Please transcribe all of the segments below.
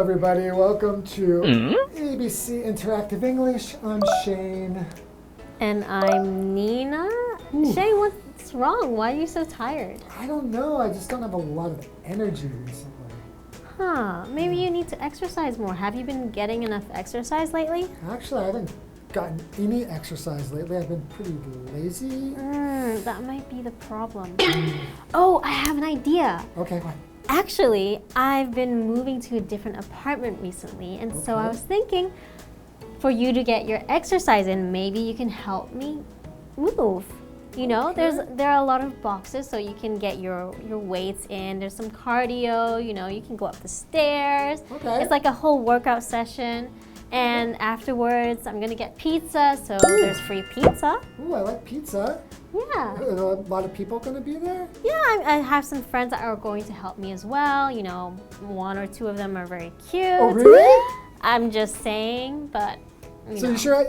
everybody. Welcome to ABC Interactive English. I'm Shane. And I'm Nina. Shane, what's wrong? Why are you so tired? I don't know. I just don't have a lot of energy recently. Huh. Maybe you need to exercise more. Have you been getting enough exercise lately? Actually, I haven't gotten any exercise lately. I've been pretty lazy. That might be the problem. Oh, I have an idea. Okay, what? Actually, I've been moving to a different apartment recently, and so I was thinking for you to get your exercise in, maybe you can help me move. You know, there are a lot of boxes so you can get your weights in. There's some cardio, you know, you can go up the stairs. Okay. It's like a whole workout session. And afterwards, I'm gonna get pizza, so there's free pizza. Ooh, I like pizza. Yeah. Are a lot of people going to be there? Yeah, I have some friends that are going to help me as well. You know, one or two of them are very cute. Oh, really? I'm just saying, but So you sure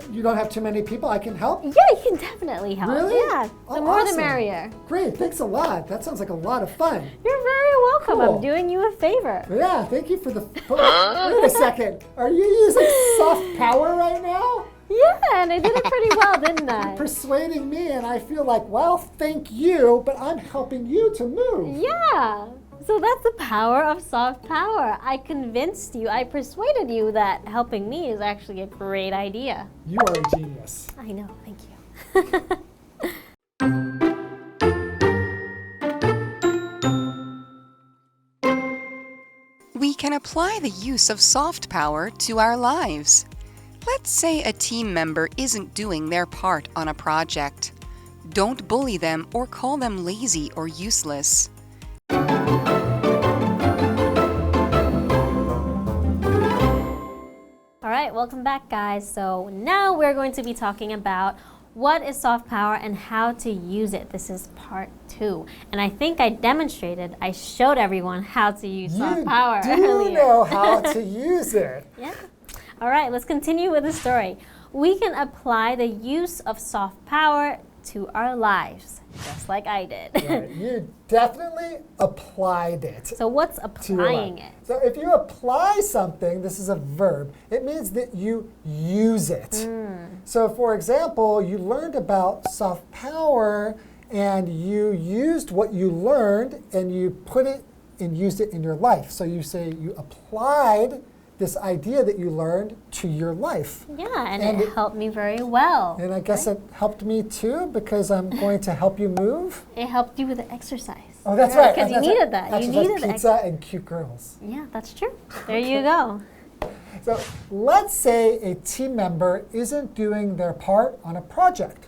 you don't have too many people I can help? Yeah, you can definitely help. Really? Yeah, Oh, the more awesome. the merrier. Great, thanks a lot. That sounds like a lot of fun. You're very welcome. Cool. I'm doing you a favor. Yeah, thank you for the... Wait a second. Are you using soft power right now? Yeah, and I did it pretty well, didn't I? Persuading me, and I feel like, well, thank you, but I'm helping you to move. Yeah. So that's the power of soft power. I convinced you, I persuaded you that helping me is actually a great idea. You are a genius. I know, thank you. We can apply the use of soft power to our lives. Let's say a team member isn't doing their part on a project. Don't bully them or call them lazy or useless. All right, welcome back, guys. So now we're going to be talking about what is soft power and how to use it. This is part 2. And I think I showed everyone how to use soft power earlier. You know how to use it. Yeah. All right, let's continue with the story. We can apply the use of soft power to our lives, just like I did. Right. You definitely applied it. So what's applying it? So if you apply something, this is a verb, it means that you use it. So for example, you learned about soft power and you used what you learned and you put it and used it in your life. So you say you applied this idea that you learned to your life. Yeah, and it helped me very well. And I guess it helped me too because I'm going to help you move. It helped you with the exercise. Oh, that's right. Because you needed that. You Exercise, needed pizza, and cute girls. Yeah, that's true. There you go. So let's say a team member isn't doing their part on a project.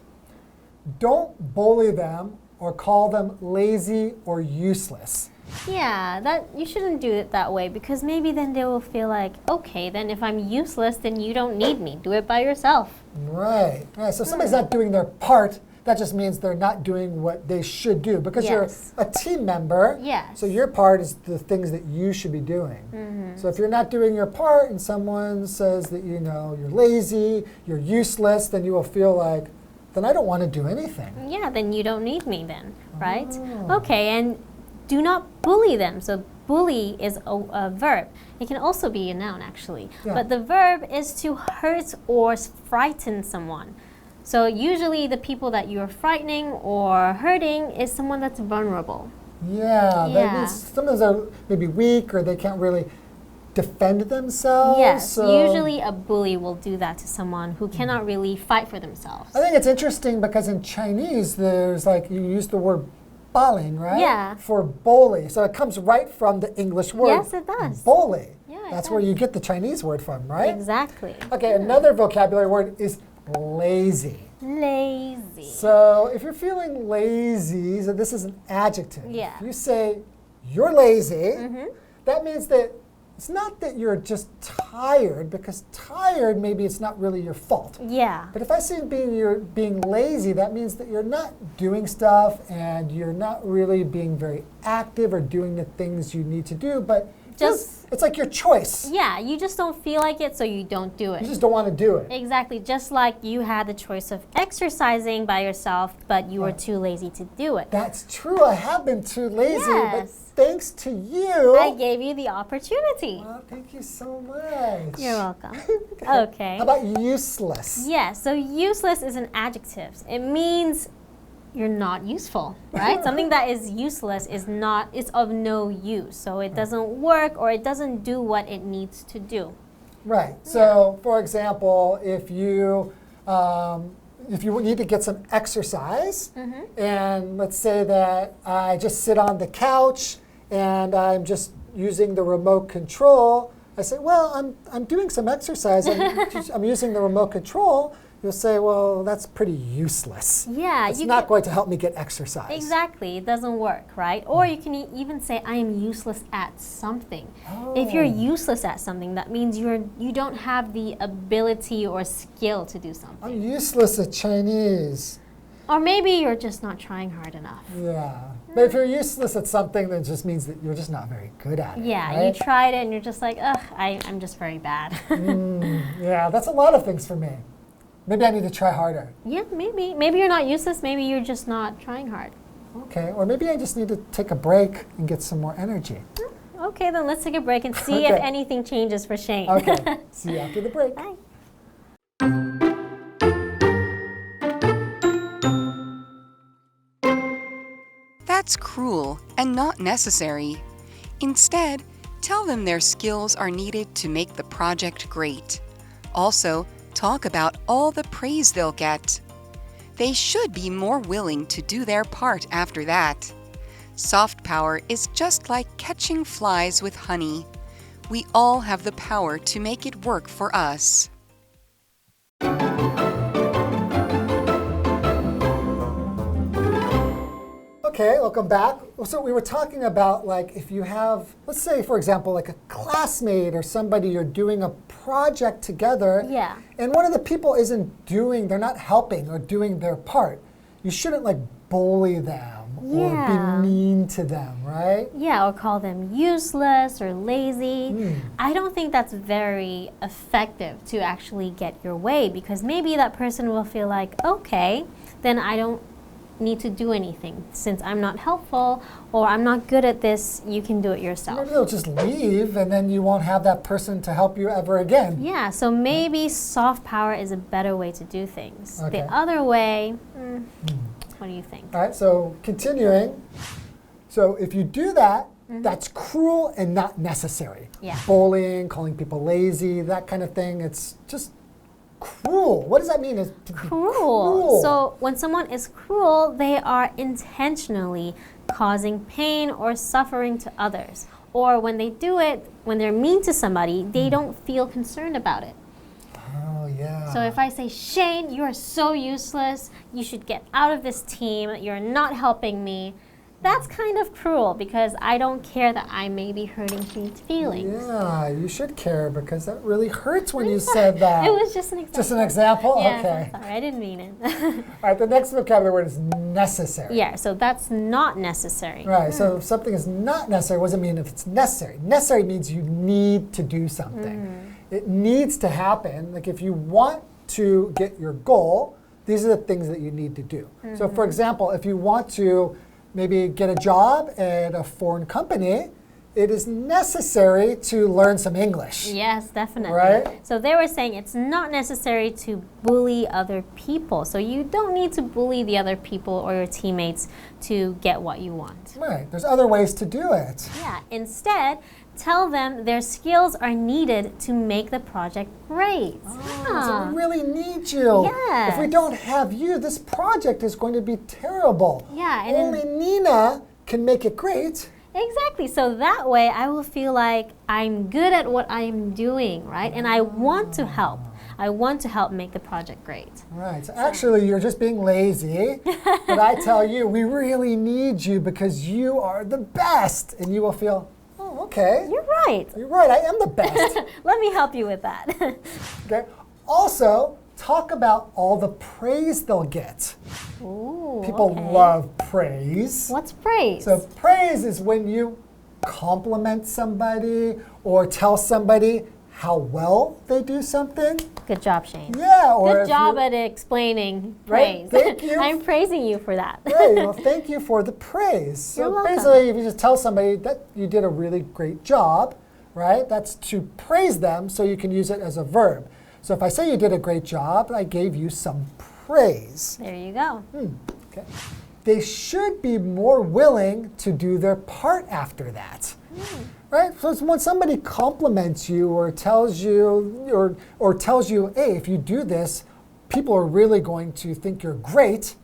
Don't bully them or call them lazy or useless. Yeah, that you shouldn't do it that way because maybe then they will feel like, okay, then if I'm useless, then you don't need me. Do it by yourself. Right. So if somebody's not doing their part, that just means they're not doing what they should do because you're a team member. Yes. So your part is the things that you should be doing. So if you're not doing your part and someone says that you know you're lazy, you're useless, then you will feel like, then I don't want to do anything. Yeah, then you don't need me then, right? Okay, and do not bully them. So bully is a verb. It can also be a noun, actually. Yeah. But the verb is to hurt or frighten someone. So usually the people that you're frightening or hurting is someone that's vulnerable. Yeah, that means sometimes they're maybe weak or they can't really defend themselves. Yes, so usually a bully will do that to someone who cannot really fight for themselves. I think it's interesting because in Chinese there's like, you use the word 巴零, right? Yeah. For bully. So it comes right from the English word. Yes, it does. Bully. Yeah, That's where you get the Chinese word from, right? Exactly. Okay, another vocabulary word is lazy. Lazy. So if you're feeling lazy, so this is an adjective. Yeah. If you say you're lazy, that means that it's not that you're just tired, because tired, maybe it's not really your fault. Yeah. But if I say you're being lazy, that means that you're not doing stuff and you're not really being very active or doing the things you need to do, but It's like your choice. Yeah, you just don't feel like it, so you don't do it. You just don't want to do it. Exactly, just like you had the choice of exercising by yourself, but you were too lazy to do it. That's true. I have been too lazy, but Yes. thanks to you. I gave you the opportunity. Well, thank you so much. You're welcome. Okay. How about useless? Yeah, so useless is an adjective. It means you're not useful, right? Something that is useless is of no use. So it doesn't work or it doesn't do what it needs to do. Right. So, for example, if you need to get some exercise, and let's say that I just sit on the couch and I'm just using the remote control, I say, well, I'm doing some exercise. I'm using the remote control. You'll say, well, that's pretty useless. Yeah. It's not going to help me get exercise. Exactly. It doesn't work, right? Or you can even say, I am useless at something. If you're useless at something, that means you don't have the ability or skill to do something. I'm useless at Chinese. Or maybe you're just not trying hard enough. Yeah. But if you're useless at something, then it just means that you're just not very good at it. Yeah, right? you tried it and you're just like, ugh, I'm just very bad. Yeah, that's a lot of things for me. Maybe I need to try harder. Yeah, maybe. Maybe you're not useless. Maybe you're just not trying hard. Okay, or maybe I just need to take a break and get some more energy. Okay, then let's take a break and see if anything changes for Shane. Okay, see you after the break. Bye. That's cruel and not necessary. Instead, tell them their skills are needed to make the project great. Also, talk about all the praise they'll get. They should be more willing to do their part after that. Soft power is just like catching flies with honey. We all have the power to make it work for us. Okay, welcome back. So we were talking about, like, if you have, let's say, for example, like a classmate or somebody you're doing a project together, Yeah. and one of the people they're not helping or doing their part, you shouldn't, like, bully them or Yeah. be mean to them, right? Yeah, or call them useless or lazy. I don't think that's very effective to actually get your way, because maybe that person will feel like, okay, then I don't need to do anything since I'm not helpful or I'm not good at this. You can do it yourself. Maybe they'll just leave and then you won't have that person to help you ever again. Yeah, so maybe soft power is a better way to do things. Okay. The other way, what do you think? All right, so continuing. So if you do that, that's cruel and not necessary. Yeah. Bullying, calling people lazy, that kind of thing, it's just cruel. What does that mean? Is Cruel. So when someone is cruel, they are intentionally causing pain or suffering to others. Or when they do it, when they're mean to somebody, they don't feel concerned about it. Oh, yeah. So if I say, Shane, you are so useless, you should get out of this team, you're not helping me, that's kind of cruel because I don't care that I may be hurting Shane's feelings. Yeah, you should care because that really hurts when you said that. It was just an example. Just an example? Yeah, Okay. I'm sorry, I didn't mean it. All right, the next vocabulary word is necessary. Yeah, so that's not necessary. Right, so if something is not necessary, what does it mean if it's necessary? Necessary means you need to do something. It needs to happen. Like if you want to get your goal, these are the things that you need to do. So for example, if you want to maybe get a job at a foreign company, it is necessary to learn some English. Yes, definitely. Right? So they were saying it's not necessary to bully other people. So you don't need to bully the other people or your teammates to get what you want. Right, there's other ways to do it. Yeah, instead, tell them their skills are needed to make the project great. So we really need you. Yes. If we don't have you, this project is going to be terrible. Yeah, and Only Nina can make it great. Exactly. So that way I will feel like I'm good at what I'm doing, right? And I want to help. I want to help make the project great. Right. So actually, you're just being lazy. But I tell you, we really need you because you are the best. And you will feel, oh, okay. You're right. You're right. I am the best. Let me help you with that. Okay. Also, talk about all the praise they'll get. Ooh, People okay. love praise. What's praise? So praise is when you compliment somebody or tell somebody how well they do something. Good job, Shane. Yeah. Or Good job at explaining praise. Right, thank you. I'm praising you for that. Right, well, thank you for the praise. You're So welcome. basically, if you just tell somebody that you did a really great job, right, that's to praise them, so you can use it as a verb. So if I say you did a great job, I gave you some praise. There you go. Okay. They should be more willing to do their part after that. Right? So it's when somebody compliments you or tells you or tells you, hey, if you do this, people are really going to think you're great,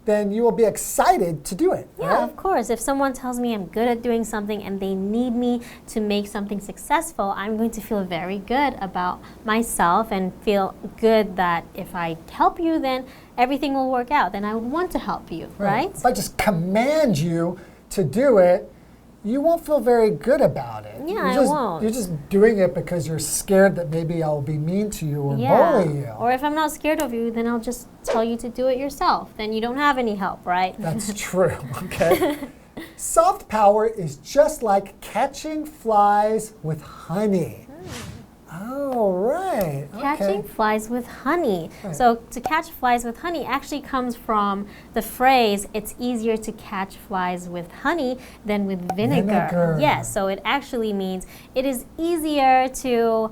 then you will be excited to do it. Yeah, right? of course. If someone tells me I'm good at doing something and they need me to make something successful, I'm going to feel very good about myself and feel good that if I help you, then everything will work out. Then I would want to help you, right? If I just command you to do it, you won't feel very good about it. Yeah, I won't. You're just doing it because you're scared that maybe I'll be mean to you or bully you. Or if I'm not scared of you, then I'll just tell you to do it yourself. Then you don't have any help, right? That's true, okay? Soft power is just like catching flies with honey. Oh, right. Catching Okay. flies with honey. Right. So to catch flies with honey actually comes from the phrase, it's easier to catch flies with honey than with vinegar. Yes, so it actually means it is easier to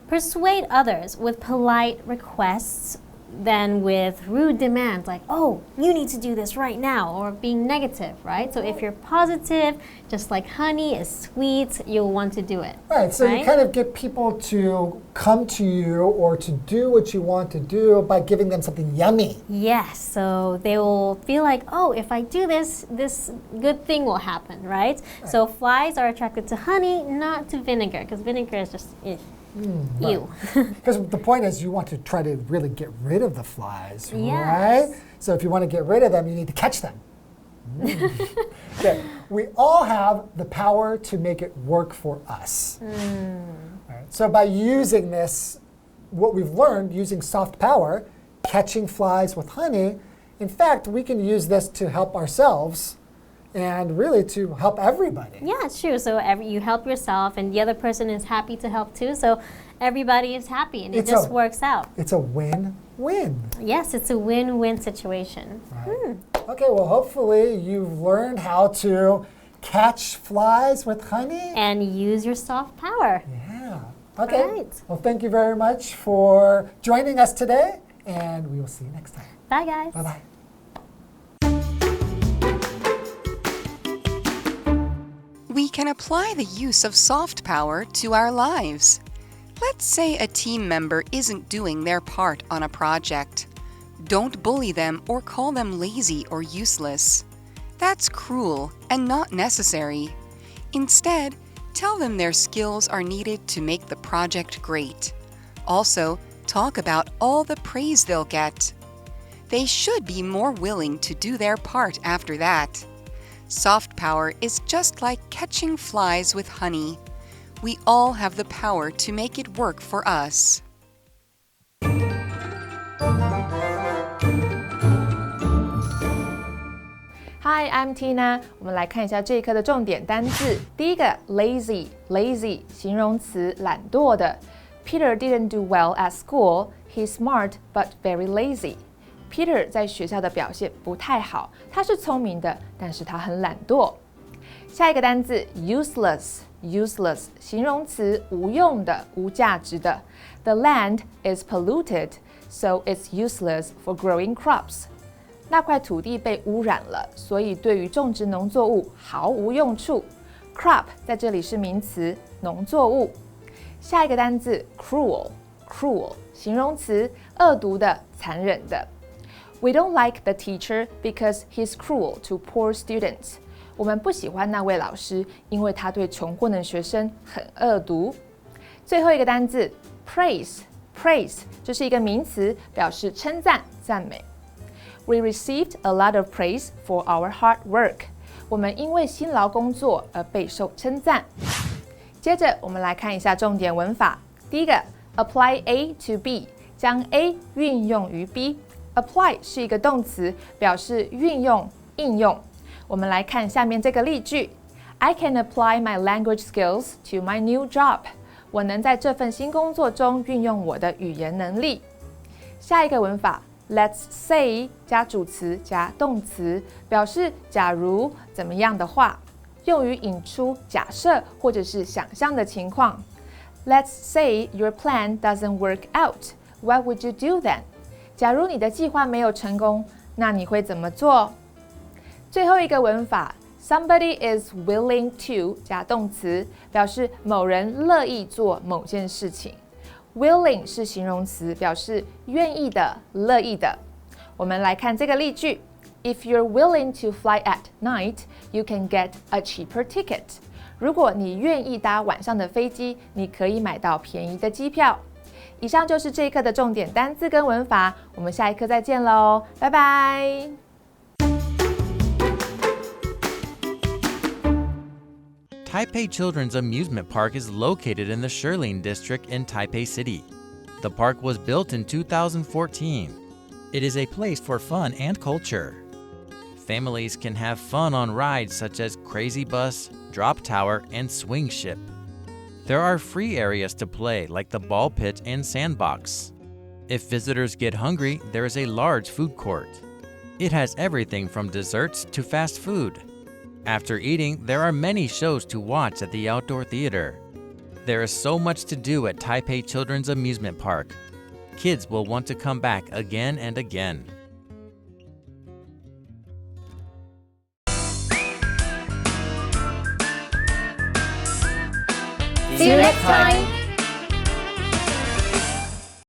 persuade others with polite requests than with rude demands like, oh, you need to do this right now, or being negative, right? So if you're positive, just like honey is sweet, you'll want to do it. Right, so you right? kind of get people to come to you or to do what you want to do by giving them something yummy. Yes, so they will feel like, oh, if I do this, this good thing will happen, right? So flies are attracted to honey, not to vinegar, because vinegar is just ew. Because the point is you want to try to really get rid of the flies, Yes. right? So if you want to get rid of them, you need to catch them. Okay. We all have the power to make it work for us. All right. So by using this, what we've learned, using soft power, catching flies with honey, in fact, we can use this to help ourselves and really to help everybody. Yeah, it's true. So you help yourself, and the other person is happy to help too. So everybody is happy, and it just works out. It's a win-win. Yes, it's a win-win situation. Right. Okay, well, hopefully you've learned how to catch flies with honey. And use your soft power. Yeah. Okay. Right. Well, thank you very much for joining us today, and we will see you next time. Bye, guys. Bye-bye. We can apply the use of soft power to our lives. Let's say a team member isn't doing their part on a project. Don't bully them or call them lazy or useless. That's cruel and not necessary. Instead, tell them their skills are needed to make the project great. Also, talk about all the praise they'll get. They should be more willing to do their part after that. Soft power is just like catching flies with honey. We all have the power to make it work for us. Hi, I'm Tina. 我们来看一下这一课的重点单字。第一个 lazy 形容词，懒惰的。Peter didn't do well at school. He's smart but very lazy. Peter 在学校的表现不太好，他是聪明的，但是他很懒惰。下一个单字 useless 形容词，无用的、无价值的。The land is polluted, so it's useless for growing crops. 那块土地被污染了，所以对于种植农作物毫无用处。Crop 在这里是名词，农作物。下一个单字 cruel 形容词，恶毒的、残忍的。We don't like the teacher because he's cruel to poor students. 我们不喜欢那位老师，因为他对穷困的学生很恶毒。最后一个单字 praise 这是一个名词，表示称赞、赞美。We received a lot of praise for our hard work. 我们因为辛劳工作而备受称赞。接着我们来看一下重点文法。第一个 apply A to B， 将 A 运用于 B。Apply 是一个动词，表示运用、应用。我们来看下面这个例句 I can apply my language skills to my new job. 我能在这份新工作中运用我的语言能力。下一个文法 Let's say 加主词加动词，表示假如怎么样的话，用于引出假设或者是想象的情况。Let's say your plan doesn't work out. What would you do then? 假如你的计划没有成功，那你会怎么做？最后一个文法 Somebody is willing to 加动词，表示某人乐意做某件事情。Willing 是形容词，表示愿意的、乐意的。我们来看这个例句 If you're willing to fly at night, you can get a cheaper ticket. 如果你愿意搭晚上的飞机，你可以买到便宜的机票。以上就是这一课的重点单字跟文法，我们下一课再见喽，拜拜。Taipei Children's Amusement Park is located in the Shilin District in Taipei City. The park was built in 2014. It is a place for fun and culture. Families can have fun on rides such as Crazy Bus, Drop Tower, and Swing Ship. There are free areas to play like the ball pit and sandbox. If visitors get hungry, there is a large food court. It has everything from desserts to fast food. After eating, there are many shows to watch at the outdoor theater. There is so much to do at Taipei Children's Amusement Park. Kids will want to come back again and again. See you next time!